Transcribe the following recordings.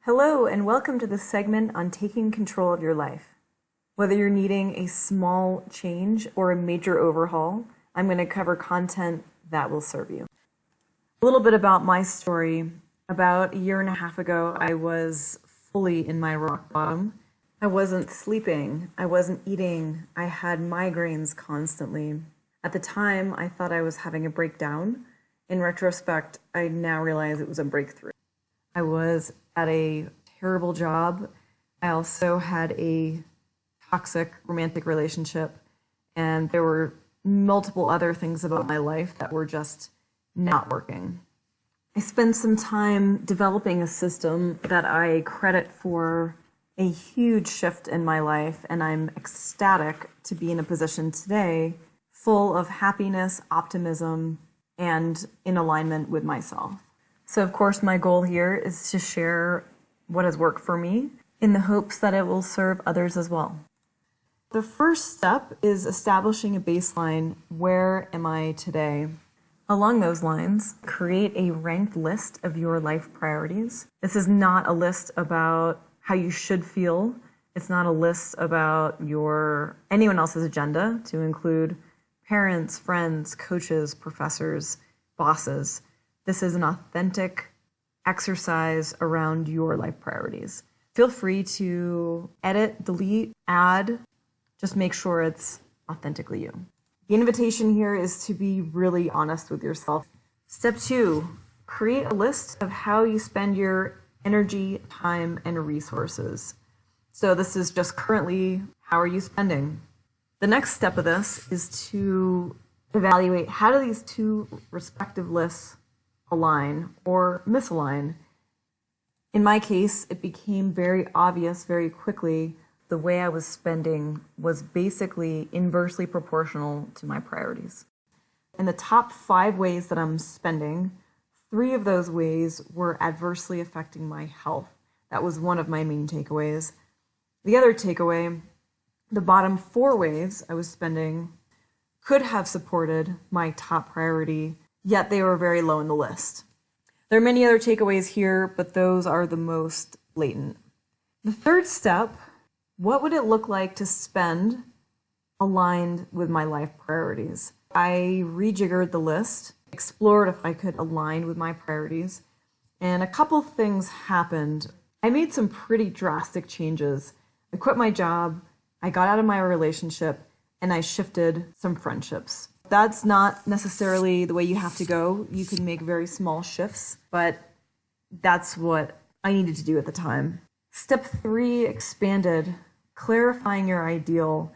Hello, and welcome to this segment on taking control of your life. Whether you're needing a small change or a major overhaul, I'm going to cover content that will serve you. A little bit about my story. About a year and a half ago, I was fully in my rock bottom. I wasn't sleeping, I wasn't eating, I had migraines constantly. At the time, I thought I was having a breakdown. In retrospect, I now realize it was a breakthrough. I was at a terrible job. I also had a toxic romantic relationship, and there were multiple other things about my life that were just not working. I spent some time developing a system that I credit for a huge shift in my life, and I'm ecstatic to be in a position today full of happiness, optimism, and in alignment with myself. So of course, my goal here is to share what has worked for me in the hopes that it will serve others as well. The first step is establishing a baseline. Where am I today? Along those lines, create a ranked list of your life priorities. This is not a list about how you should feel. It's not a list about anyone else's agenda, to include parents, friends, coaches, professors, bosses. This is an authentic exercise around your life priorities. Feel free to edit, delete, add, just make sure it's authentically you. The invitation here is to be really honest with yourself. Step 2, create a list of how you spend your energy, time, and resources. So this is just currently, how are you spending? The next step of this is to evaluate how do these two respective lists align or misalign. In my case, it became very obvious very quickly the way I was spending was basically inversely proportional to my priorities. In the top 5 ways that I'm spending, 3 of those ways were adversely affecting my health. That was one of my main takeaways. The other takeaway, the bottom 4 ways I was spending could have supported my top priority, yet they were very low in the list. There are many other takeaways here, but those are the most blatant. The third step, what would it look like to spend aligned with my life priorities? I rejiggered the list, explored if I could align with my priorities, and a couple things happened. I made some pretty drastic changes. I quit my job, I got out of my relationship, and I shifted some friendships. That's not necessarily the way you have to go. You can make very small shifts, but that's what I needed to do at the time. Step 3, expanded, clarifying your ideal.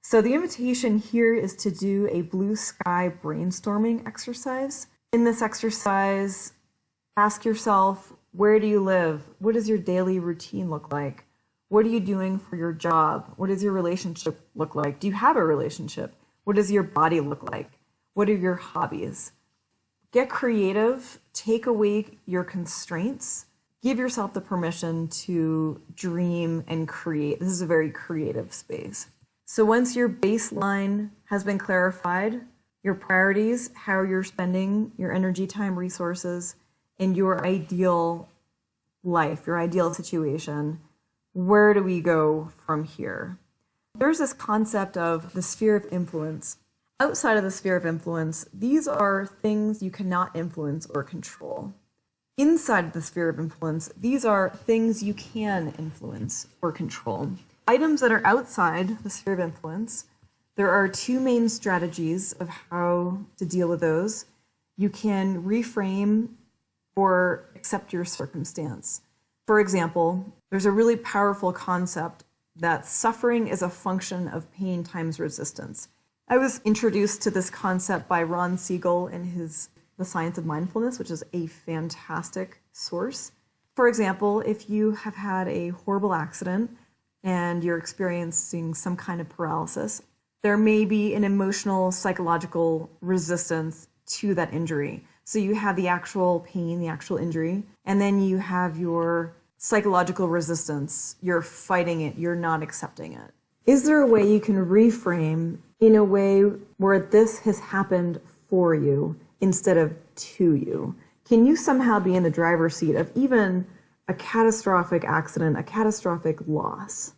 So the invitation here is to do a blue sky brainstorming exercise. In this exercise, ask yourself, where do you live? What does your daily routine look like? What are you doing for your job? What does your relationship look like? Do you have a relationship? What does your body look like? What are your hobbies? Get creative, take away your constraints, give yourself the permission to dream and create. This is a very creative space. So once your baseline has been clarified, your priorities, how you're spending your energy, time, resources, and your ideal life, your ideal situation, where do we go from here? There's this concept of the sphere of influence. Outside of the sphere of influence, these are things you cannot influence or control. Inside of the sphere of influence, these are things you can influence or control. Items that are outside the sphere of influence, there are 2 main strategies of how to deal with those. You can reframe or accept your circumstance. For example, there's a really powerful concept that suffering is a function of pain times resistance. I was introduced to this concept by Ron Siegel in his The Science of Mindfulness, which is a fantastic source. For example, if you have had a horrible accident and you're experiencing some kind of paralysis, there may be an emotional, psychological resistance to that injury. So you have the actual pain, the actual injury, and then you have your psychological resistance. You're fighting it, you're not accepting it. Is there a way you can reframe in a way where this has happened for you instead of to you? Can you somehow be in the driver's seat of even a catastrophic accident, a catastrophic loss.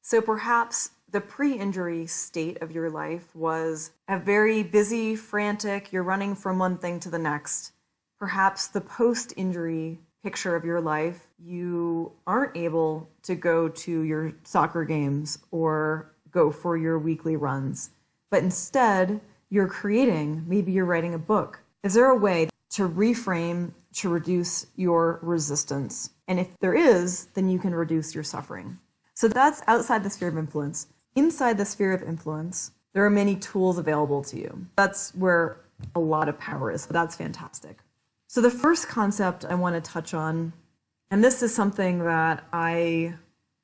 So perhaps the pre-injury state of your life was a very busy, frantic, you're running from one thing to the next. Perhaps the post-injury picture of your life, you aren't able to go to your soccer games or go for your weekly runs, but instead you're creating, maybe you're writing a book. Is there a way to reframe to reduce your resistance? And if there is, then you can reduce your suffering. So that's outside the sphere of influence. Inside the sphere of influence, there are many tools available to you. That's where a lot of power is. So that's fantastic. So the first concept I want to touch on, and this is something that I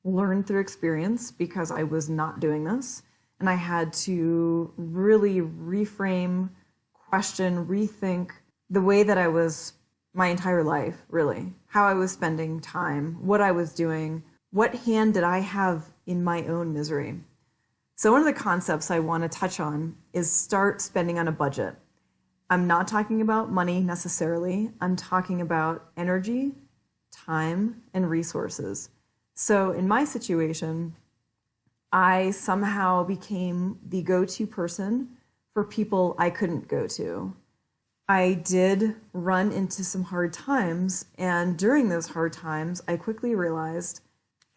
learned through experience because I was not doing this, and I had to really reframe, question, rethink the way that I was my entire life, really, how I was spending time, what I was doing, what hand did I have in my own misery. So one of the concepts I want to touch on is start spending on a budget. I'm not talking about money necessarily. I'm talking about energy, time, and resources. So in my situation, I somehow became the go-to person for people I couldn't go to. I did run into some hard times, and during those hard times, I quickly realized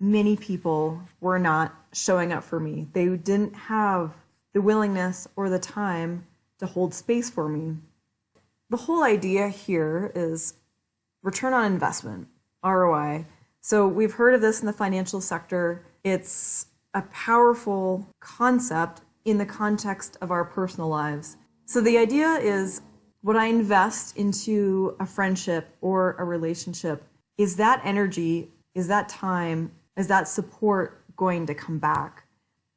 many people were not showing up for me. They didn't have the willingness or the time to hold space for me. The whole idea here is return on investment, ROI. So we've heard of this in the financial sector. It's a powerful concept in the context of our personal lives. So the idea is, when I invest into a friendship or a relationship, is that energy, is that time, is that support going to come back?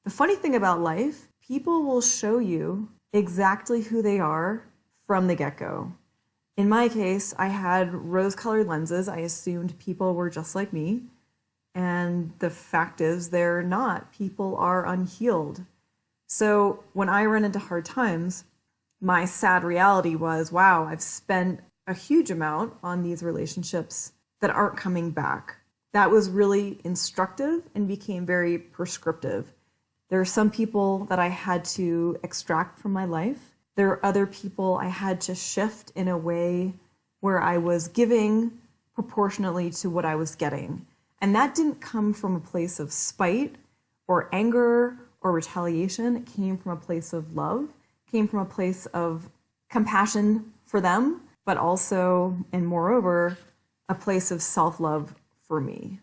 The funny thing about life, people will show you exactly who they are from the get-go. In my case, I had rose-colored lenses. I assumed people were just like me. And the fact is, they're not. People are unhealed. So when I run into hard times, my sad reality was, wow, I've spent a huge amount on these relationships that aren't coming back. That was really instructive and became very prescriptive. There are some people that I had to extract from my life. There are other people I had to shift in a way where I was giving proportionately to what I was getting. And that didn't come from a place of spite or anger or retaliation. It came from a place of love, came from a place of compassion for them, but also, and moreover, a place of self-love for me.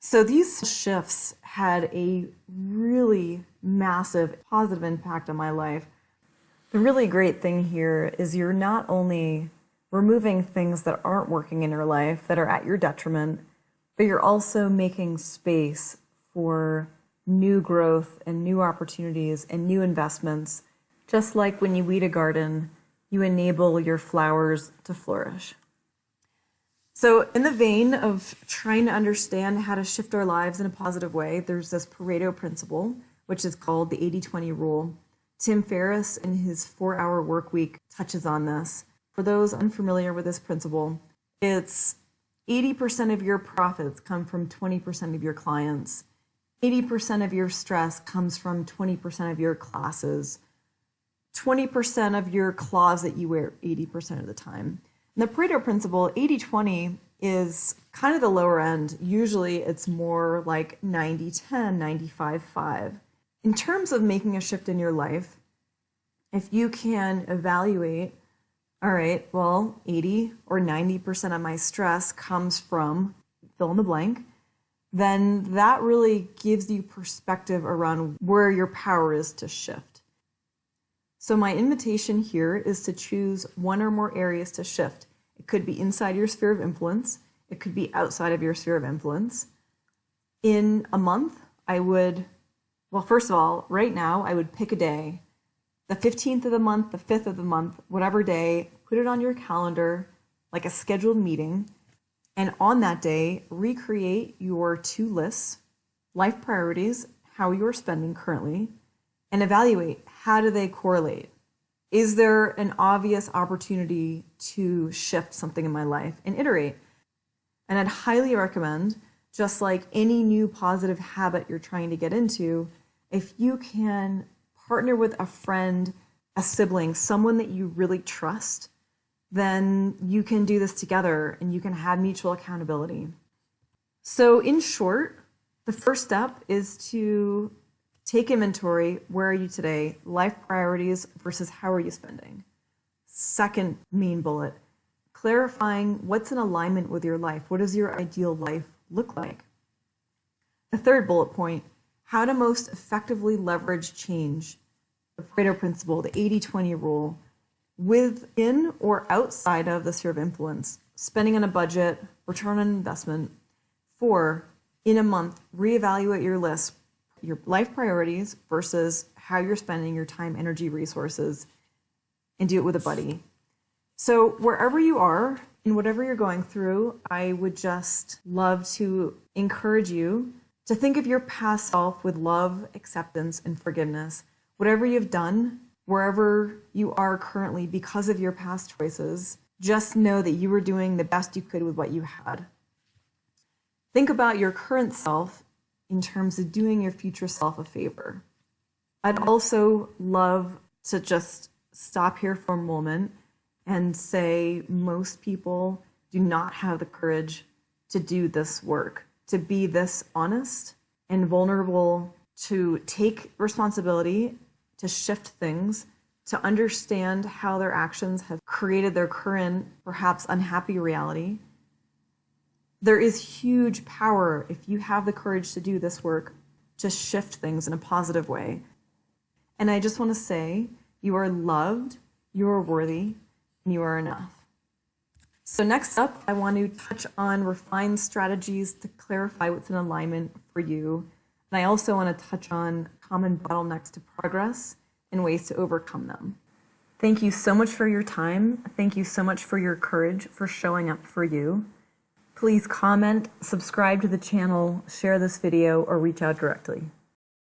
So these shifts had a really massive positive impact on my life. The really great thing here is you're not only removing things that aren't working in your life, that are at your detriment, but you're also making space for new growth and new opportunities and new investments. Just like when you weed a garden, you enable your flowers to flourish. So in the vein of trying to understand how to shift our lives in a positive way, there's this Pareto principle, which is called the 80-20 rule. Tim Ferriss in his 4-Hour Workweek touches on this. For those unfamiliar with this principle, it's 80% of your profits come from 20% of your clients. 80% of your stress comes from 20% of your classes. 20% of your closet you wear 80% of the time. And the Pareto principle, 80-20, is kind of the lower end. Usually it's more like 90-10, 95-5. In terms of making a shift in your life, if you can evaluate, all right, well, 80 or 90% of my stress comes from fill in the blank, then that really gives you perspective around where your power is to shift. So my invitation here is to choose one or more areas to shift. It could be inside your sphere of influence. It could be outside of your sphere of influence. In a month, first of all, right now, I would pick a day. The 15th of the month, the 5th of the month, whatever day, put it on your calendar like a scheduled meeting. And on that day, recreate your 2 lists, life priorities, how you're spending currently, and evaluate how do they correlate. Is there an obvious opportunity to shift something in my life? And iterate. And I'd highly recommend, just like any new positive habit you're trying to get into, if you can partner with a friend, a sibling, someone that you really trust, then you can do this together and you can have mutual accountability. So in short, the first step is to take inventory. Where are you today? Life priorities versus how are you spending? Second main bullet, clarifying what's in alignment with your life. What does your ideal life look like? The third bullet point, how to most effectively leverage change, the Pareto principle, the 80-20 rule, within or outside of the sphere of influence, spending on a budget, return on investment. 4, in a month, reevaluate your list, your life priorities versus how you're spending your time, energy, resources, and do it with a buddy. So wherever you are and whatever you're going through, I would just love to encourage you to think of your past self with love, acceptance, and forgiveness. Whatever you've done, wherever you are currently because of your past choices, just know that you were doing the best you could with what you had. Think about your current self in terms of doing your future self a favor. I'd also love to just stop here for a moment and say most people do not have the courage to do this work, to be this honest and vulnerable, to take responsibility, to shift things, to understand how their actions have created their current, perhaps unhappy reality. There is huge power if you have the courage to do this work, to shift things in a positive way. And I just want to say, you are loved, you are worthy, and you are enough. So next up, I want to touch on refined strategies to clarify what's in alignment for you. And I also want to touch on common bottlenecks to progress and ways to overcome them. Thank you so much for your time. Thank you so much for your courage, for showing up for you. Please comment, subscribe to the channel, share this video, or reach out directly.